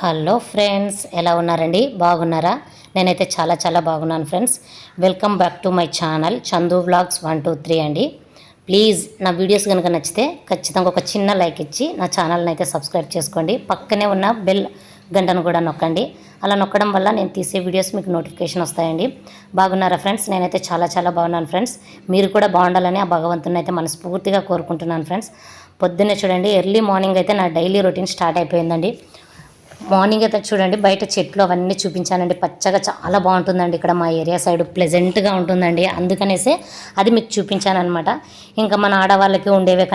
Hello friends, ఎలా ఉన్నారండి? బాగున్నారా? నేనైతే చాలా చాలా బాగున్నాను friends. Welcome back to my channel Chandu vlogs 123 అండి. ప్లీజ్ నా వీడియోస్ కనుక నచ్చితే ఖచ్చితంగా ఒక చిన్న లైక్ ఇచ్చి నా ఛానల్ని అయితే సబ్స్క్రైబ్ చేసుకోండి. పక్కనే ఉన్న బెల్ గంటను కూడా నొక్కండి. అలా నొక్కడం వల్ల నేను తీసే వీడియోస్ మీకు నోటిఫికేషన్ వస్తాయండి. బాగున్నారా ఫ్రెండ్స్? నేనైతే చాలా చాలా బాగున్నాను ఫ్రెండ్స్. మీరు కూడా బాగుండాలని ఆ భగవంతుని అయితే మనస్ఫూర్తిగా కోరుకుంటున్నాను ఫ్రెండ్స్. పొద్దున్నే చూడండి, ఎర్లీ మార్నింగ్ అయితే నా డైలీ రొటీన్ స్టార్ట్ అయిపోయిందండి. మార్నింగ్ అయితే చూడండి, బయట చెట్లు అవన్నీ చూపించానండి. పచ్చగా చాలా బాగుంటుందండి. ఇక్కడ మా ఏరియా సైడ్ ప్లెజెంట్గా ఉంటుందండి. అందుకనేసే అది మీకు చూపించాను అనమాట. ఇంకా మన ఆడవాళ్ళకి ఉండేవే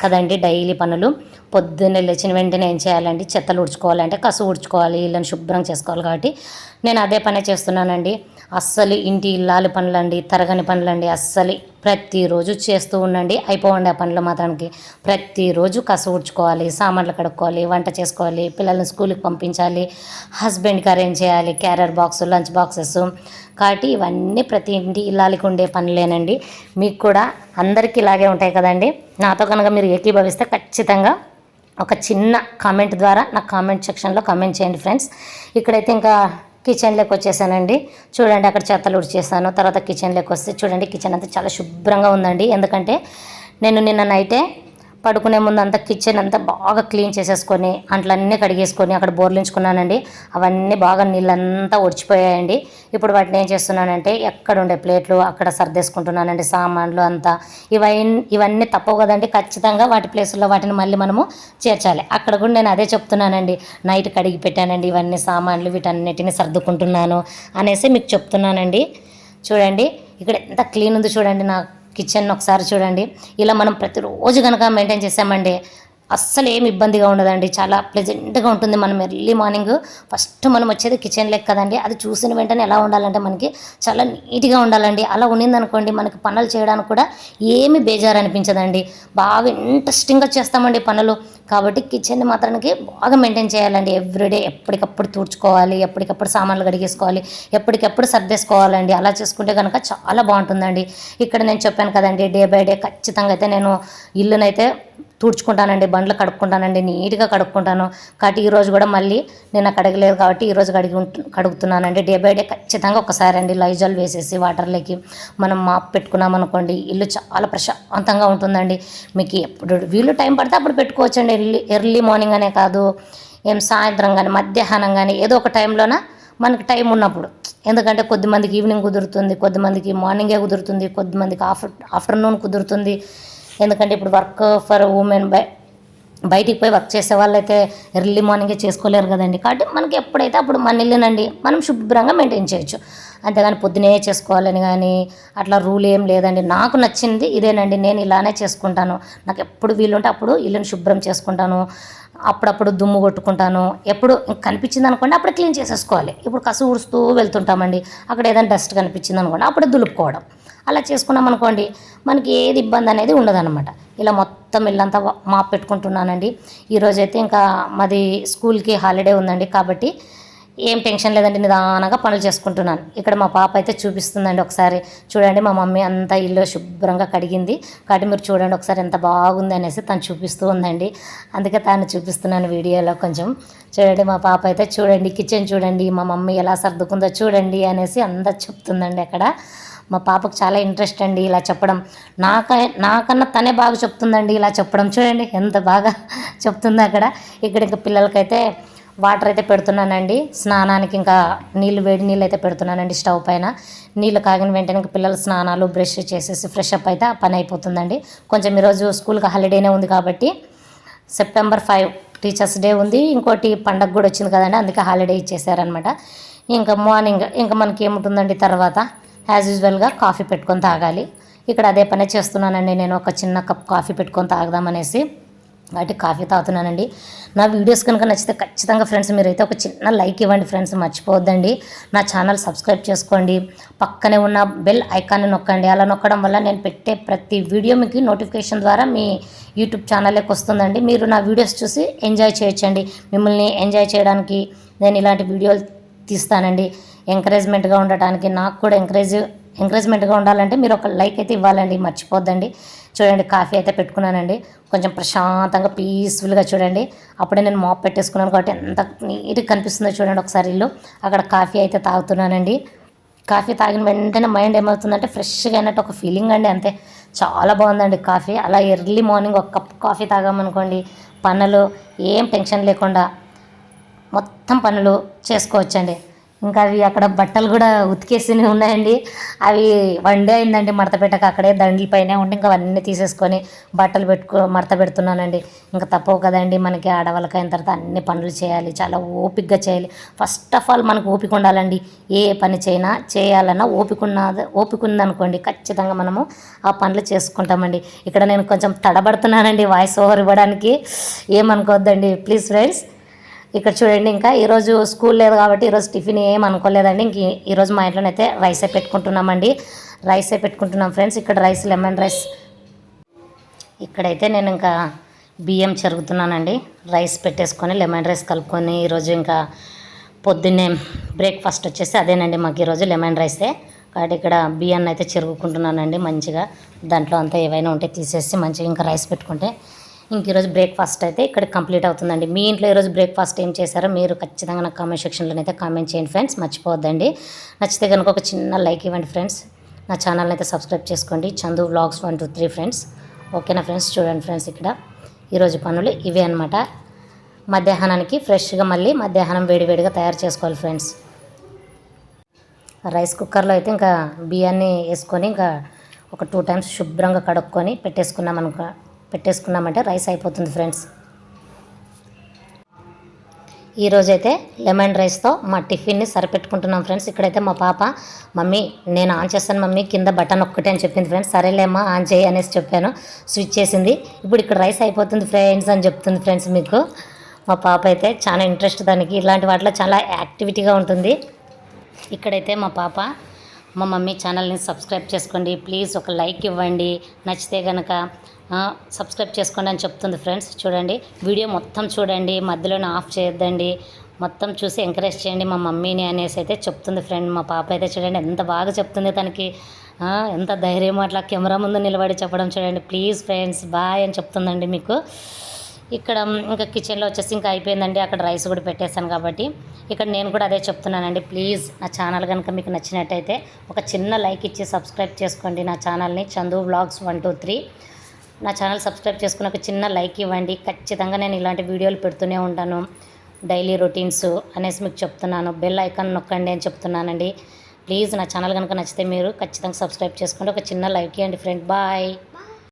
కదండి డైలీ పనులు. పొద్దున్నే లేచిన వెంటనే ఏం చేయాలండి? చెత్తలు ఊడ్చుకోవాలంటే కసు ఊడ్చుకోవాలి, ఇళ్ళని శుభ్రం చేసుకోవాలి. కాబట్టి నేను అదే పనే చేస్తున్నానండి. అస్సలు ఇంటి ఇల్లాలి పనులండి, తరగని పనులండి, అస్సలు ప్రతిరోజు చేస్తూ ఉండండి. అయిపోవండి ఆ పనులు మాత్రానికి. ప్రతిరోజు కసు ఊడ్చుకోవాలి, సామాన్లు కడుక్కోవాలి, వంట చేసుకోవాలి, పిల్లల్ని స్కూల్కి పంపించాలి, హస్బెండ్కి అరేంజ్ చేయాలి, క్యారియర్ బాక్స్, లంచ్ బాక్సెస్. కాబట్టి ఇవన్నీ ప్రతి ఇంటి ఇల్లాలికి ఉండే పనులేనండి. మీకు కూడా అందరికీ ఇలాగే ఉంటాయి కదండి. నాతో కనుక మీరు ఏకీభవిస్తే ఖచ్చితంగా ఒక చిన్న కామెంట్ ద్వారా నాకు కామెంట్ సెక్షన్లో కామెంట్ చేయండి ఫ్రెండ్స్. ఇక్కడైతే ఇంకా కిచెన్లోకి వచ్చేసానండి. చూడండి, అక్కడ చెత్తలు ఉడిచేసాను. తర్వాత కిచెన్లోకి వస్తే చూడండి, కిచెన్ అంతా చాలా శుభ్రంగా ఉందండి. ఎందుకంటే నేను నిన్న నైటే పడుకునే ముందు అంతా కిచెన్ అంతా బాగా క్లీన్ చేసేసుకొని అంట్లన్నీ కడిగేసుకొని అక్కడ బోర్లించుకున్నానండి. అవన్నీ బాగా నీళ్ళంతా ఒడిచిపోయాయండి. ఇప్పుడు వాటిని ఏం చేస్తున్నానంటే ఎక్కడ ఉండే ప్లేట్లు అక్కడ సర్దేసుకుంటున్నానండి. సామాన్లు అంతా ఇవన్నీ తప్పవు కదండి. ఖచ్చితంగా వాటి ప్లేసుల్లో వాటిని మళ్ళీ మనము చేర్చాలి. అక్కడ కూడా నేను అదే చెప్తున్నానండి. నైట్ కడిగి పెట్టానండి ఇవన్నీ సామాన్లు, వీటన్నిటిని సర్దుకుంటున్నాను అనేసి మీకు చెప్తున్నానండి. చూడండి, ఇక్కడ ఎంత క్లీన్ ఉంది చూడండి. నా కిచెన్ ఒకసారి చూడండి. ఇలా మనం ప్రతిరోజు కనుక మెయింటైన్ చేసామండి, అస్సలు ఏమి ఇబ్బందిగా ఉండదండి. చాలా ప్లెజెంట్గా ఉంటుంది. మనం ఎర్లీ మార్నింగ్ ఫస్ట్ మనం వచ్చేది కిచెన్లోకి కదండి. అది చూసిన వెంటనే ఎలా ఉండాలంటే మనకి చాలా నీట్గా ఉండాలండి. అలా ఉండిందనుకోండి, మనకి పనులు చేయడానికి కూడా ఏమి బేజారు అనిపించదండి. బాగా ఇంట్రెస్టింగ్గా చేస్తామండి పనులు. కాబట్టి కిచెన్ని మాత్రానికి బాగా మెయింటైన్ చేయాలండి. ఎవ్రీడే ఎప్పటికప్పుడు తుడుచుకోవాలి, ఎప్పటికప్పుడు సామాన్లు కడిగేసుకోవాలి, ఎప్పటికప్పుడు సర్దేసుకోవాలండి. అలా చేసుకుంటే కనుక చాలా బాగుంటుందండి. ఇక్కడ నేను చెప్పాను కదండి, డే బై డే ఖచ్చితంగా అయితే నేను ఇల్లునైతే తుడుచుకుంటానండి, బండ్లు కడుక్కుంటానండి, నీట్గా కడుక్కుంటాను. కాబట్టి ఈరోజు కూడా మళ్ళీ నేను కడగలేదు కాబట్టి ఈరోజు కడుగుతున్నానండి. డే బై డే ఖచ్చితంగా ఒకసారి అండి లైజాల్ వేసేసి వాటర్లోకి మనం మాప్ పెట్టుకున్నామనుకోండి, ఇల్లు చాలా ప్రశాంతంగా ఉంటుందండి. మీకు ఎప్పుడు వీళ్ళు టైం పడితే అప్పుడు పెట్టుకోవచ్చండి. ఎర్లీ మార్నింగ్ అనే కాదు, ఏం సాయంత్రం కానీ మధ్యాహ్నం కానీ ఏదో ఒక టైంలోన మనకి టైం ఉన్నప్పుడు. ఎందుకంటే కొద్దిమందికి ఈవినింగ్ కుదురుతుంది, కొద్దిమందికి మార్నింగే కుదురుతుంది, కొద్దిమందికి ఆఫ్టర్నూన్ కుదురుతుంది. ఎందుకంటే ఇప్పుడు వర్క్ ఫర్ ఉమెన్ బయటికి పోయి వర్క్ చేసే వాళ్ళైతే ఎర్లీ మార్నింగే చేసుకోలేరు కదండి. కాబట్టి మనకి ఎప్పుడైతే అప్పుడు మన ఇల్లునండి మనం శుభ్రంగా మెయింటైన్ చేయొచ్చు. అంతేగాని పొద్దునే చేసుకోవాలని కానీ అట్లా రూల్ ఏం లేదండి. నాకు నచ్చింది ఇదేనండి. నేను ఇలానే చేసుకుంటాను. నాకు ఎప్పుడు వీలుంటే అప్పుడు ఇల్లుని శుభ్రం చేసుకుంటాను. అప్పుడప్పుడు దుమ్ము కొట్టుకుంటాను. ఎప్పుడు కనిపించింది అనుకోండి అప్పుడు క్లీన్ చేసేసుకోవాలి. ఇప్పుడు కసు ఊడుస్తూ వెళ్తుంటామండి, అక్కడ ఏదైనా డస్ట్ కనిపించింది అనుకోండి అప్పుడే దులుపుకోవడం. అలా చేసుకున్నాం అనుకోండి మనకి ఏది ఇబ్బంది అనేది ఉండదన్నమాట. ఇలా మొత్తం ఇల్లంతా మాప్ పెట్టుకుంటున్నానండి. ఈరోజైతే ఇంకా మాది స్కూల్కి హాలిడే ఉందండి. కాబట్టి ఏం టెన్షన్ లేదండి, నిదానంగా పనులు చేసుకుంటున్నాను. ఇక్కడ మా పాప అయితే చూపిస్తుందండి. ఒకసారి చూడండి, మా మమ్మీ అంతా ఇల్లు శుభ్రంగా కడిగింది. కాబట్టి మీరు చూడండి ఒకసారి ఎంత బాగుంది అనేసి తను చూపిస్తూ ఉందండి. అందుకే తను చూపిస్తున్నాను వీడియోలో కొంచెం. చూడండి, మా పాప అయితే చూడండి, కిచెన్ చూడండి, మా మమ్మీ ఎలా సర్దుకుందో చూడండి అనేసి అందరు చెప్తుందండి. అక్కడ మా పాపకు చాలా ఇంట్రెస్ట్ అండి ఇలా చెప్పడం. నాకన్నా తనే బాగా చెప్తుందండి ఇలా చెప్పడం. చూడండి ఎంత బాగా చెప్తుంది అక్కడ. ఇక్కడ ఇంకా పిల్లలకైతే వాటర్ అయితే పెడుతున్నానండి. స్నానానికి ఇంకా వేడి నీళ్ళు అయితే పెడుతున్నానండి స్టవ్ పైన. నీళ్ళు కాగిన వెంటనే పిల్లలు స్నానాలు బ్రష్ చేసేసి ఫ్రెష్ అప్ అయితే ఆ పని అయిపోతుందండి. కొంచెం ఈరోజు స్కూల్కి హాలిడేనే ఉంది కాబట్టి September 5 టీచర్స్ డే ఉంది. ఇంకోటి పండగ కూడా వచ్చింది కదండి, అందుకే హాలిడే ఇచ్చేసారనమాట. ఇంకా మార్నింగ్ ఇంకా మనకి ఏముంటుందండి, తర్వాత యాజ్ యూజువల్గా కాఫీ పెట్టుకొని తాగాలి. ఇక్కడ అదే పనే చేస్తున్నానండి. నేను ఒక చిన్న కప్ కాఫీ పెట్టుకొని తాగుదామనేసి కాబట్టి కాఫీ తాగుతున్నానండి. నా వీడియోస్ కనుక నచ్చితే ఖచ్చితంగా ఫ్రెండ్స్ మీరైతే ఒక చిన్న లైక్ ఇవ్వండి ఫ్రెండ్స్, మర్చిపోవద్దండి. నా ఛానల్ సబ్స్క్రైబ్ చేసుకోండి, పక్కనే ఉన్న బెల్ ఐకాన్ని నొక్కండి. అలా నొక్కడం వల్ల నేను పెట్టే ప్రతి వీడియో మీకు నోటిఫికేషన్ ద్వారా మీ యూట్యూబ్ ఛానల్లోకి వస్తుందండి. మీరు నా వీడియోస్ చూసి ఎంజాయ్ చేయొచ్చండి. మిమ్మల్ని ఎంజాయ్ చేయడానికి నేను ఇలాంటి వీడియోలు తీస్తానండి. ఎంకరేజ్మెంట్గా ఉండటానికి, నాకు కూడా ఎంకరేజ్మెంట్గా ఉండాలంటే మీరు ఒక లైక్ అయితే ఇవ్వాలండి, మర్చిపోద్దండి. చూడండి కాఫీ అయితే పెట్టుకున్నానండి. కొంచెం ప్రశాంతంగా పీస్ఫుల్గా చూడండి. అప్పుడే నేను మాప్ పెట్టేసుకున్నాను కాబట్టి ఎంత నీట్గా కనిపిస్తుందో చూడండి ఒకసారి ఇల్లు. అక్కడ కాఫీ అయితే తాగుతున్నానండి. కాఫీ తాగిన వెంటనే మైండ్ ఏమవుతుందంటే ఫ్రెష్గా అయినట్టు ఒక ఫీలింగ్ అండి, అంతే. చాలా బాగుందండి కాఫీ. అలా ఎర్లీ మార్నింగ్ ఒక కప్ కాఫీ తాగామనుకోండి, పనులు ఏం టెన్షన్ లేకుండా మొత్తం పనులు చేసుకోవచ్చండి. ఇంకా అవి అక్కడ బట్టలు కూడా ఉతికేసినవి ఉన్నాయండి. అవి వన్ డే అయిందండి మడత పెట్టక, అక్కడే దండ్ల పైనే ఉండి ఇంకా అవన్నీ తీసేసుకొని బట్టలు మడత పెడుతున్నానండి. ఇంకా తప్పవు కదండి, మనకి ఆడవాళ్ళకి అయిన తర్వాత అన్ని పనులు చేయాలి, చాలా ఓపికగా చేయాలి. ఫస్ట్ ఆఫ్ ఆల్ మనకు ఓపిక ఉండాలండి. ఏ పని చేయాలన్నా ఓపిక ఉందనుకోండి ఖచ్చితంగా మనము ఆ పనులు చేసుకుంటామండి. ఇక్కడ నేను కొంచెం తడబడుతున్నానండి వాయిస్ ఓవర్ ఇవ్వడానికి, ఏమనుకోవద్దండి ప్లీజ్ ఫ్రెండ్స్. ఇక్కడ చూడండి, ఇంకా ఈరోజు స్కూల్ లేదు కాబట్టి ఈరోజు టిఫిన్ ఏం అనుకోలేదండి. ఇంక ఈరోజు మా ఇంట్లోనైతే రైసే పెట్టుకుంటున్నామండి. రైసే పెట్టుకుంటున్నాం ఫ్రెండ్స్. ఇక్కడ రైస్ లెమన్ రైస్. ఇక్కడైతే నేను ఇంకా బియ్యం చెరుగుతున్నానండి. రైస్ పెట్టేసుకొని లెమన్ రైస్ కలుపుకొని ఈరోజు ఇంకా పొద్దున్నే బ్రేక్ఫాస్ట్ వచ్చేసి అదేనండి మాకు ఈరోజు లెమన్ రైసే. కాబట్టి ఇక్కడ బియ్యాన్ని అయితే చెరుగుకుంటున్నానండి మంచిగా. దాంట్లో అంతా ఏవైనా ఉంటే తీసేసి మంచిగా ఇంకా రైస్ పెట్టుకుంటే ఇంక ఈరోజు బ్రేక్ఫాస్ట్ అయితే ఇక్కడ కంప్లీట్ అవుతుందండి. మీ ఇంట్లో ఈరోజు బ్రేక్ఫాస్ట్ ఏం చేశారో మీరు ఖచ్చితంగా నాకు కామెంట్ సెక్షన్లో అయితే కామెంట్ చేయండి ఫ్రెండ్స్, మర్చిపోవద్దండి. నచ్చితే కనుక ఒక చిన్న లైక్ ఇవ్వండి ఫ్రెండ్స్. నా ఛానల్ని అయితే సబ్స్క్రైబ్ చేసుకోండి, చందు వ్లాగ్స్ 1 2 3 ఫ్రెండ్స్. ఓకేనా ఫ్రెండ్స్. చూడండి ఫ్రెండ్స్, ఇక్కడ ఈరోజు పనులు ఇవే అనమాట. మధ్యాహ్నానికి ఫ్రెష్గా మళ్ళీ మధ్యాహ్నం వేడివేడిగా తయారు చేసుకోవాలి ఫ్రెండ్స్. రైస్ కుక్కర్లో అయితే ఇంకా బియ్యాన్ని వేసుకొని ఇంకా ఒక 2 టైమ్స్ శుభ్రంగా కడుక్కొని పెట్టేసుకున్నామంటే రైస్ అయిపోతుంది ఫ్రెండ్స్. ఈరోజైతే లెమన్ రైస్తో మా టిఫిన్ని సరిపెట్టుకుంటున్నాం ఫ్రెండ్స్. ఇక్కడైతే మా పాప, మమ్మీ నేను ఆన్ చేస్తాను మమ్మీ, కింద బటన్ ఒక్కటే అని చెప్పింది ఫ్రెండ్స్. సరేలేమ్మా ఆన్ చేయి అనేసి చెప్పాను, స్విచ్ చేసింది. ఇప్పుడు ఇక్కడ రైస్ అయిపోతుంది ఫ్రెండ్స్ అని చెప్తుంది ఫ్రెండ్స్. మీకు మా పాప అయితే చాలా ఇంట్రెస్ట్, దానికి ఇలాంటి వాటిలో చాలా యాక్టివిటీగా ఉంటుంది. ఇక్కడైతే మా పాప, మా మమ్మీ ఛానల్ని సబ్స్క్రైబ్ చేసుకోండి ప్లీజ్, ఒక లైక్ ఇవ్వండి, నచ్చితే కనుక సబ్స్క్రైబ్ చేసుకోండి అని చెప్తుంది ఫ్రెండ్స్. చూడండి వీడియో మొత్తం చూడండి, మధ్యలోనే ఆఫ్ చేయొద్దండి, మొత్తం చూసి ఎంకరేజ్ చేయండి మా మమ్మీని అనేసి అయితే చెప్తుంది ఫ్రెండ్. మా పాప అయితే చూడండి ఎంత బాగా చెప్తుంది, తనకి ఎంత ధైర్యం అట్లా కెమెరా ముందు నిలబడి చెప్పడం చూడండి. ప్లీజ్ ఫ్రెండ్స్ బాయ్ అని చెప్తుందండి మీకు. ఇక్కడ ఇంకా కిచెన్లో వచ్చేసి ఇంకా అయిపోయిందండి, అక్కడ రైస్ కూడా పెట్టేశాను కాబట్టి ఇక్కడ నేను కూడా అదే చెప్తున్నానండి. ప్లీజ్ నా ఛానల్ కనుక మీకు నచ్చినట్టయితే ఒక చిన్న లైక్ ఇచ్చి సబ్స్క్రైబ్ చేసుకోండి నా ఛానల్ని, చందు వ్లాగ్స్ 1 2 3. నా ఛానల్ సబ్స్క్రైబ్ చేసుకుని ఒక చిన్న లైక్ ఇవ్వండి. ఖచ్చితంగా నేను ఇలాంటి వీడియోలు పెడుతూనే ఉంటాను, డైలీ రొటీన్స్ అనేసి మీకు చెప్తున్నాను. బెల్ ఐకాన్ నొక్కండి అని చెప్తున్నానండి. ప్లీజ్ నా ఛానల్ కనుక నచ్చితే మీరు ఖచ్చితంగా సబ్స్క్రైబ్ చేసుకోండి, ఒక చిన్న లైక్ ఇవ్వండి ఫ్రెండ్. బాయ్.